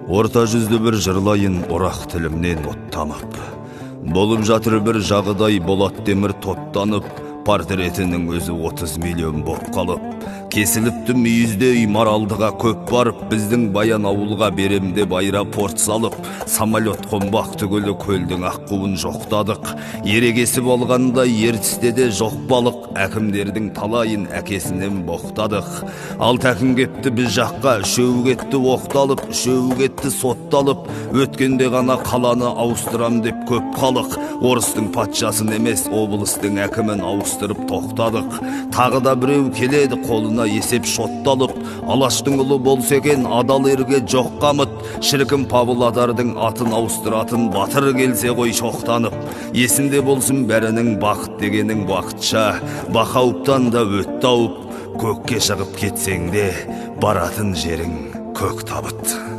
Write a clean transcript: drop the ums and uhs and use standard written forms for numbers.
Орта жүзді бір жырлайын орақ тілімнен оттанып. Болып жатыр бір жағыдай болат темір тоттанып, портретінің өзі 30 миллион боп қалып. Кесіліпті мүйізде маралдыға көп барып, біздің баян ауылға беремде байра порт салып, самолет қонбақ түгілі көлдің аққуын жоқтадық. Ерегесі болғанда ертісте де жоқ балық, әкімдердің талайын әкесінен боқтадық. Ал тәкім кепті біз жаққа, үшеу кетті оқталып, үшеу кетті сотталып, өткенде ғана қаланы ауыстырам деп көп халық. Орыстың патшасын емес, облыстың әкімін ауыстырып тоқтадық. Тағы да біреу келеді қолына есеп шотталып, Алаштың ұлы болса екен адал ерге жоқ қамыт. Шіркін Павлодардың атын ауыстыратын батыр келсе ғой шоқтанып. Есінде болсын бәрінің бақыт дегенің бақытша, Бақауыптан да өтті ауып, көкке шығып кетсең де баратын жерің көк табыт.